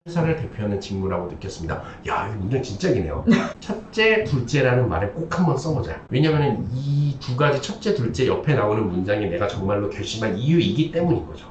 회사를 대표하는 직무라고 느꼈습니다. 야, 이거 문장 진짜 기네요. 첫째, 둘째라는 말을 꼭 한번 써보자. 왜냐면 이 두 가지 첫째, 둘째 옆에 나오는 문장이 내가 정말로 결심한 이유이기 때문인 거죠.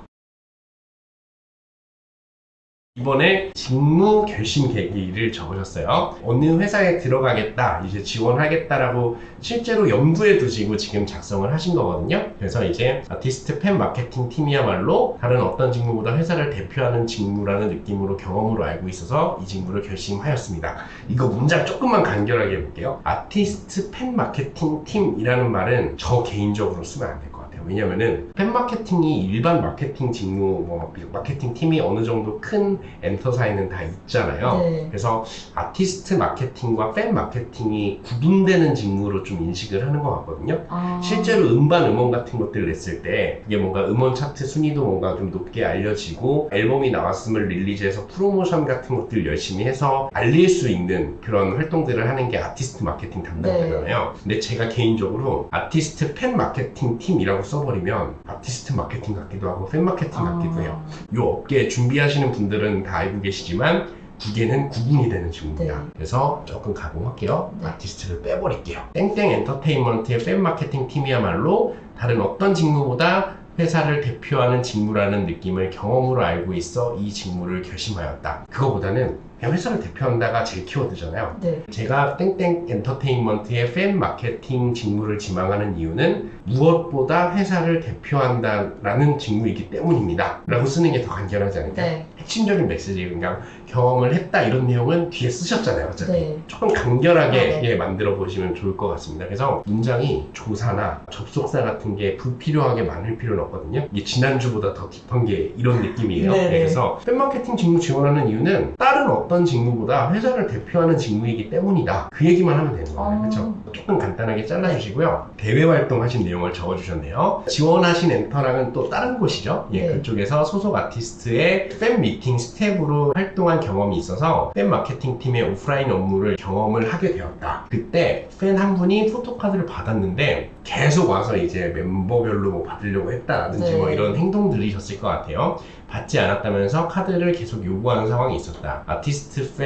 이번에 직무 결심 계기를 적으셨어요. 어느 회사에 들어가겠다, 이제 지원하겠다라고 실제로 염두에 두시고 지금 작성을 하신 거거든요. 그래서 이제 아티스트 팬 마케팅 팀이야말로 다른 어떤 직무보다 회사를 대표하는 직무라는 느낌으로 경험으로 알고 있어서 이 직무를 결심하였습니다. 이거 문장 조금만 간결하게 해볼게요. 아티스트 팬 마케팅 팀이라는 말은 저 개인적으로 쓰면 안 될 것 같아요. 왜냐면은 팬 마케팅이 일반 마케팅 직무, 마케팅 팀이 어느 정도 큰 엔터사에는 다 있잖아요. 네. 그래서 아티스트 마케팅과 팬 마케팅이 구분되는 직무로 좀 인식을 하는 것 같거든요. 실제로 음반 음원 같은 것들을 냈을 때 이게 뭔가 음원 차트 순위도 뭔가 좀 높게 알려지고 앨범이 나왔음을 릴리즈해서 프로모션 같은 것들 열심히 해서 알릴 수 있는 그런 활동들을 하는 게 아티스트 마케팅 담당자잖아요. 근데 제가 개인적으로 아티스트 팬 마케팅 팀이라고 써버리면 아티스트 마케팅 같기도 하고 팬 마케팅 같기도 해요. 이 업계 준비하시는 분들은 다 알고 계시지만 두 개는 구분이 되는 직무입니다. 네. 그래서 조금 가공할게요. 네. 아티스트를 빼버릴게요. 땡땡 엔터테인먼트의 팬 마케팅 팀이야말로 다른 어떤 직무보다 회사를 대표하는 직무라는 느낌을 경험으로 알고 있어 이 직무를 결심하였다. 그거보다는 그냥 회사를 대표한다가 제 키워드잖아요. 네. 제가 땡땡 엔터테인먼트의 팬 마케팅 직무를 지망하는 이유는 무엇보다 회사를 대표한다라는 직무이기 때문입니다. 라고 쓰는 게 더 간결하지 않을까요? 네. 핵심적인 메시지, 그냥 경험을 했다 이런 내용은 뒤에 쓰셨잖아요. 어차피. 네. 조금 간결하게 네. 예, 만들어 보시면 좋을 것 같습니다. 그래서 문장이 조사나 접속사 같은 게 불필요하게 많을 필요는 없거든요. 이게 지난주보다 더 딥한 게 이런 느낌이에요. 네. 그래서 팬 마케팅 직무 지원하는 이유는 다른 어떤 직무보다 회사를 대표하는 직무이기 때문이다. 그 얘기만 하면 되는 거예요. 그렇죠? 조금 간단하게 잘라주시고요. 대외 활동하신 내용을 적어주셨네요. 지원하신 엔터랑은 또 다른 곳이죠. 예, 네. 그쪽에서 소속 아티스트의 팬 미팅 스텝으로 활동한 경험이 있어서 팬 마케팅 팀의 오프라인 업무를 경험을 하게 되었다. 그때 팬 한 분이 포토카드를 받았는데 계속 와서 이제 멤버별로 뭐 받으려고 했다라든지 네. 뭐 이런 행동들이셨을 것 같아요. 받지 않았다면서 카드를 계속 요구하는 상황이 있었다. 아티스트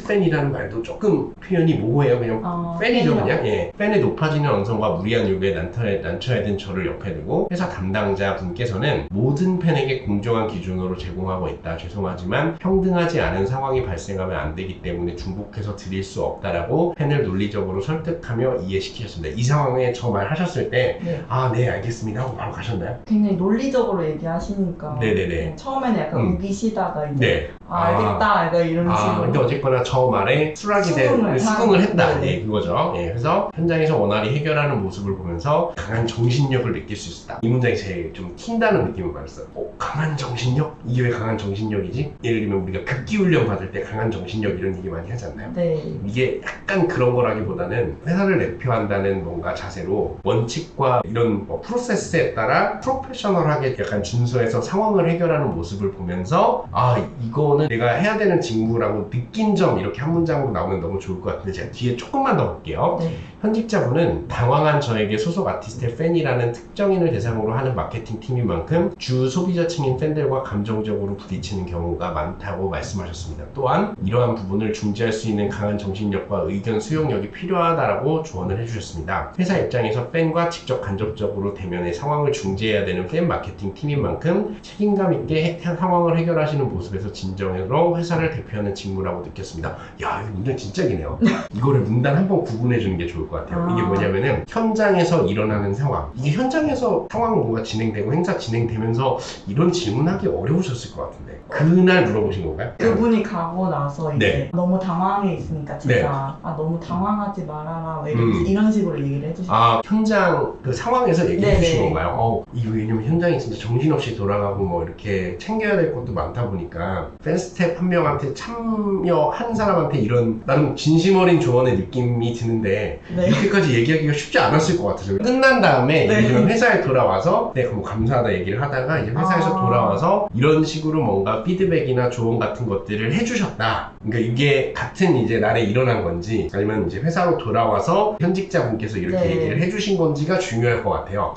팬이라는 말도 조금 표현이 모호해요. 그냥 팬이죠, 팬이요. 그냥. 예. 팬의 높아지는 언성과 무리한 요구에 난처해 든 저를 옆에 두고 회사 담당자 분께서는 모든 팬에게 공정한 기준으로 제공하고 있다. 죄송하지만 평등하지 않은 상황이 발생하면 안 되기 때문에 중복해서 드릴 수 없다라고 팬을 논리적으로 설득하며 이해시키셨습니다. 이 상황에 저 말 하셨을 때 네. 아, 네, 알겠습니다 하고 바로 가셨나요? 굉장히 논리적으로 얘기하시니까 네네네. 처음에는 약간 우기시다가 이제 네. 알겠다 약간 이런 식으로 근데 어쨌거나 저 말에 수긍을 했다. 네, 그거죠. 예, 그래서 현장에서 원활히 해결하는 모습을 보면서 강한 정신력을 느낄 수 있다. 이 문장이 제일 좀 튄다는 느낌을 받았어요. 강한 정신력? 이게 왜 강한 정신력이지? 예를 들면 우리가 극기 훈련 받을 때 강한 정신력 이런 얘기 많이 하지 않나요? 네. 이게 약간 그런 거라기보다는 회사를 대표한다는 뭔가 자세로 원칙과 이런 프로세스에 따라 프로페셔널하게 약간 준수해서 상황을 해결하는 모습을 보면서 이거는 내가 해야 되는 직무라고 느낀 점 이렇게 한 문장으로 나오면 너무 좋을 것 같은데 제가 뒤에 조금만 더 볼게요. 네. 현직자분은 당황한 저에게 소속 아티스트의 팬이라는 특정인을 대상으로 하는 마케팅 팀인 만큼 주 소비자층인 팬들과 감정적으로 부딪히는 경우가 많다고 말씀하셨습니다. 또한 이러한 부분을 중재할 수 있는 강한 정신력과 의견 수용력이 필요하다라고 조언을 해주셨습니다. 회사 입장에서 팬과 직접 간접적으로 대면의 상황을 중재해야 되는 팬 마케팅 팀인 만큼 책임감 있게 상황을 해결하시는 모습에서 진정으로 회사를 대표하는 직무라고 느꼈습니다. 야, 이거 문장 진짜 기네요. 이거를 문단 한 번 구분해 주는 게 좋을 것 같아요. 이게 뭐냐면은 현장에서 일어나는 상황, 이게 현장에서 상황 뭔가 진행되고 행사 진행되면서 이런 질문하기 어려우셨을 것 같은데 그날 물어보신 건가요? 그분이 가고 나서 이제 네. 너무 당황해 있으니까 제가 너무 당황하지 말아라 이런 식으로 얘기를 해주셨어요. 현장 그 상황에서 얘기해 네네. 주신 건가요? 이거 왜냐면 현장이 진짜 정신없이 돌아가고 뭐 이렇게 챙겨야 될 것도 많다 보니까 팬 스텝 한 명한테 참여한 사람한테 이런 나름 진심 어린 조언의 느낌이 드는데 네. 이렇게까지 얘기하기가 쉽지 않았을 것 같아서 끝난 다음에 네. 예를 들면 회사에 돌아와서 뭐 감사하다 얘기를 하다가 이제 회사에서 돌아와서 이런 식으로 뭔가 피드백이나 조언 같은 것들을 해주셨다. 그러니까 이게 같은 이제 날에 일어난 건지 아니면 이제 회사로 돌아와서 현직자분께서 이렇게 네. 얘기를 해주신 건지가 중요할 것 같아요.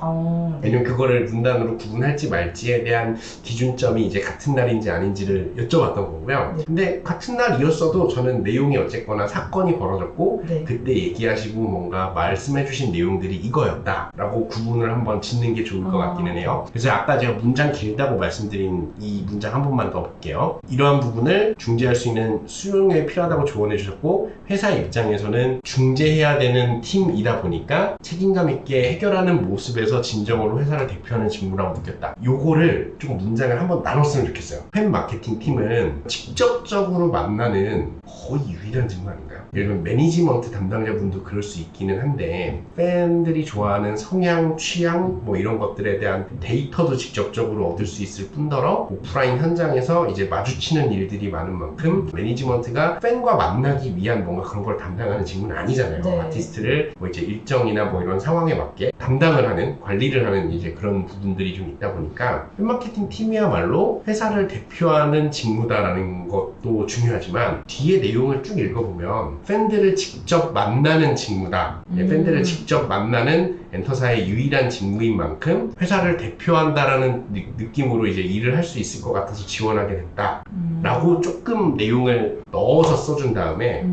네. 왜냐면 그거를 문단으로 구분할지 말지에 대한 기준점이 이제 같은 날인지 아닌지를 여쭤봤어요. 여쭤봤던 거고요. 네. 근데 같은 날이었어도 저는 내용이 어쨌거나 사건이 벌어졌고 네. 그때 얘기하시고 뭔가 말씀해주신 내용들이 이거였다라고 구분을 한번 짓는 게 좋을 것 같기는 해요. 그래서 아까 제가 문장 길다고 말씀드린 이 문장 한 번만 더 볼게요. 이러한 부분을 중재할 수 있는 수용에 필요하다고 조언해 주셨고 회사 입장에서는 중재해야 되는 팀이다 보니까 책임감 있게 해결하는 모습에서 진정으로 회사를 대표하는 직무라고 느꼈다. 요거를 조금 문장을 한번 나눴으면 좋겠어요. 팬 마케팅 팀은 직접적으로 만나는 거의 유일한 직무 아닌가요? 예를 들면 매니지먼트 담당자분도 그럴 수 있기는 한데 팬들이 좋아하는 성향, 취향 뭐 이런 것들에 대한 데이터도 직접적으로 얻을 수 있을 뿐더러 오프라인 현장에서 이제 마주치는 일들이 많은 만큼 매니지먼트가 팬과 만나기 위한 뭔가 그런 걸 담당하는 직무는 아니잖아요. 네. 아티스트를 뭐 이제 일정이나 뭐 이런 상황에 맞게 담당을 하는, 관리를 하는 이제 그런 부분들이 좀 있다 보니까 팬마케팅 팀이야말로 회사를 대표하는 직무다라는 것도 중요하지만 뒤에 내용을 쭉 읽어보면 팬들을 직접 만나는 직무다. 팬들을 직접 만나는 엔터사의 유일한 직무인 만큼 회사를 대표한다라는 느낌으로 이제 일을 할 수 있을 것 같아서 지원하게 됐다. 라고 조금 내용을 넣어서 써준 다음에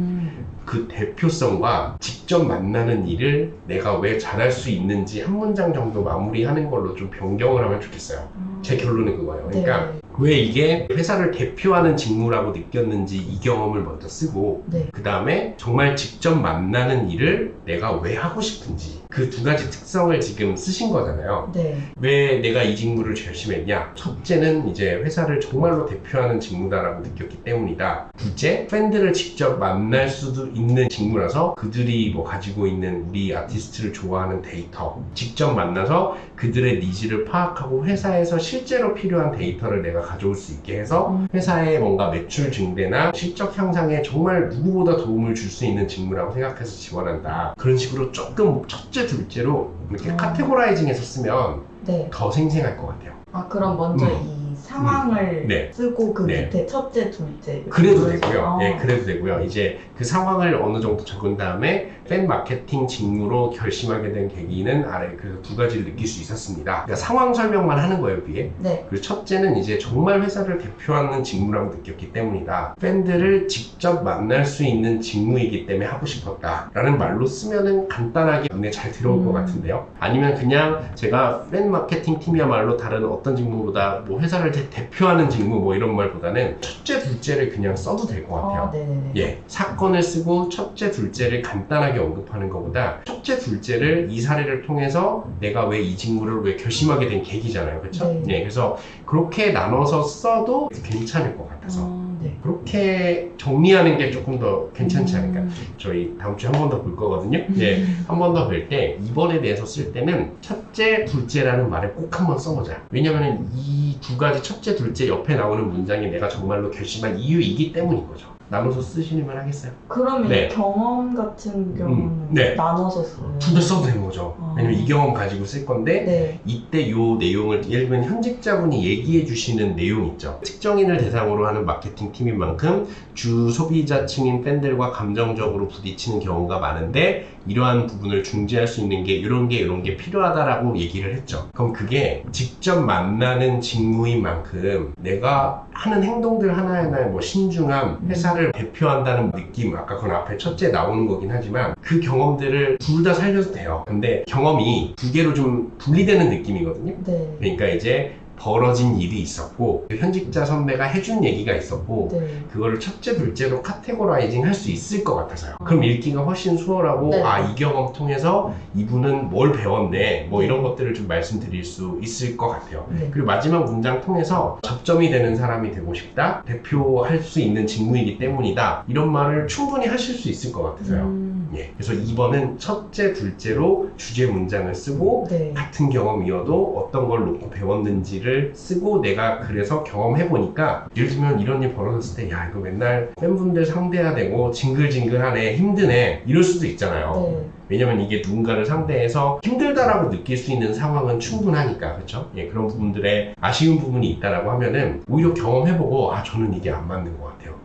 그 대표성과 직접 만나는 일을 내가 왜 잘할 수 있는지 한 문장 정도 마무리하는 걸로 좀 변경을 하면 좋겠어요. 제 결론은 그거예요. 그러니까 네. 왜 이게 회사를 대표하는 직무라고 느꼈는지 이 경험을 먼저 쓰고 네. 그 다음에 정말 직접 만나는 일을 내가 왜 하고 싶은지 그 두 가지 특성을 지금 쓰신 거잖아요. 네. 왜 내가 이 직무를 결심했냐? 첫째는 이제 회사를 정말로 대표하는 직무다라고 느꼈기 때문이다. 둘째, 팬들을 직접 만날 수도 있는 직무라서 그들이 뭐 가지고 있는 우리 아티스트를 좋아하는 데이터 직접 만나서 그들의 니즈를 파악하고 회사에서 실제로 필요한 데이터를 내가 가져올 수 있게 해서 회사의 뭔가 매출 증대나 실적 향상에 정말 누구보다 도움을 줄 수 있는 직무라고 생각해서 지원한다. 그런 식으로 조금 첫째, 둘째로 이렇게 카테고라이징 해서 쓰면 네. 더 생생할 것 같아요. 아, 그럼 먼저 이 상황을 네. 쓰고 그 네. 밑에 첫째, 둘째. 그래도 되고요. 아. 예, 그래도 되고요. 이제 그 상황을 어느 정도 적은 다음에 팬 마케팅 직무로 결심하게 된 계기는 아래 그 두 가지를 느낄 수 있었습니다. 그러니까 상황 설명만 하는 거예요, 위에. 네. 그리고 첫째는 이제 정말 회사를 대표하는 직무라고 느꼈기 때문이다. 팬들을 직접 만날 수 있는 직무이기 때문에 하고 싶었다. 라는 말로 쓰면은 간단하게 눈에 잘 들어올 것 같은데요. 아니면 그냥 제가 팬 마케팅 팀이야말로 다른 어떤 직무보다 뭐 회사를 대표하는 직무 뭐 이런 말보다는 첫째, 둘째를 그냥 써도 될 것 같아요. 아, 네네네. 예, 사건을 쓰고 첫째, 둘째를 간단하게 언급하는 것보다 첫째, 둘째를 이 사례를 통해서 내가 왜 이 직무를 왜 결심하게 된 계기잖아요. 그렇죠? 네. 예, 그래서 그렇게 나눠서 써도 괜찮을 것 같아서 네. 그렇게 정리하는 게 조금 더 괜찮지 않을까. 저희 다음 주에 한 번 더 볼 거거든요. 예, 한 번 더 볼 때 이번에 대해서 쓸 때는 첫째, 둘째라는 말을 꼭 한번 써보자. 왜냐면은 이 두 가지 첫째, 둘째 옆에 나오는 문장이 내가 정말로 결심한 이유이기 때문인 거죠. 나눠서 쓰시면 하겠어요? 그러면 네. 경험 같은 경우는 네. 나눠서 쓰는. 둘 다 써도 되는 거죠. 아. 왜냐면 이 경험 가지고 쓸 건데 네. 이때 요 내용을 예를 들면 현직자분이 얘기해 주시는 내용 있죠. 특정인을 대상으로 하는 마케팅 팀인 만큼 주 소비자층인 팬들과 감정적으로 부딪히는 경우가 많은데 이러한 부분을 중재할 수 있는 게 이런 게 필요하다라고 얘기를 했죠. 그럼 그게 직접 만나는 직무인 만큼 내가 하는 행동들 하나하나에 뭐 신중함, 회사를 대표한다는 느낌, 아까 그건 앞에 첫째 나오는 거긴 하지만 그 경험들을 둘 다 살려도 돼요. 근데 경험이 두 개로 좀 분리되는 느낌이거든요. 네. 그러니까 이제 벌어진 일이 있었고 그 현직자 선배가 해준 얘기가 있었고 네. 그거를 첫째, 둘째로 카테고라이징 할 수 있을 것 같아서요. 그럼 읽기가 훨씬 수월하고 네. 아, 이 경험 통해서 이분은 뭘 배웠네 뭐 이런 것들을 좀 말씀드릴 수 있을 것 같아요. 네. 그리고 마지막 문장 통해서 접점이 되는 사람이 되고 싶다, 대표할 수 있는 직무이기 때문이다, 이런 말을 충분히 하실 수 있을 것 같아서요. 예, 그래서 2번은 첫째, 둘째로 주제 문장을 쓰고 네. 같은 경험이어도 어떤 걸 놓고 배웠는지를 쓰고 내가 그래서 경험해보니까 예를 들면 이런 일 벌어졌을 때 야, 이거 맨날 팬분들 상대해야 되고 징글징글하네, 힘드네 이럴 수도 있잖아요. 네. 왜냐면 이게 누군가를 상대해서 힘들다라고 느낄 수 있는 상황은 충분하니까, 그렇죠? 예, 그런 부분들에 아쉬운 부분이 있다라고 하면은 오히려 경험해보고 저는 이게 안 맞는 것 같아요.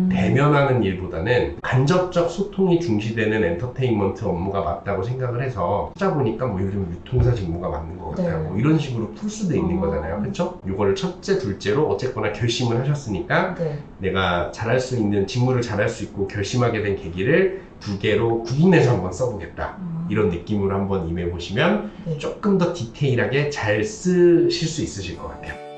대면하는 일보다는 간접적 소통이 중시되는 엔터테인먼트 업무가 맞다고 생각을 해서 찾아보니까 뭐 요즘 유통사 직무가 맞는 것 같아요. 네. 뭐 이런 식으로 풀 수도 있는 거잖아요. 그렇죠? 이거를 첫째, 둘째로 어쨌거나 결심을 하셨으니까 네. 내가 잘할 수 있는 직무를 잘할 수 있고 결심하게 된 계기를 두 개로 구분해서 한번 써보겠다. 이런 느낌으로 한번 임해보시면 네. 조금 더 디테일하게 잘 쓰실 수 있으실 것 같아요.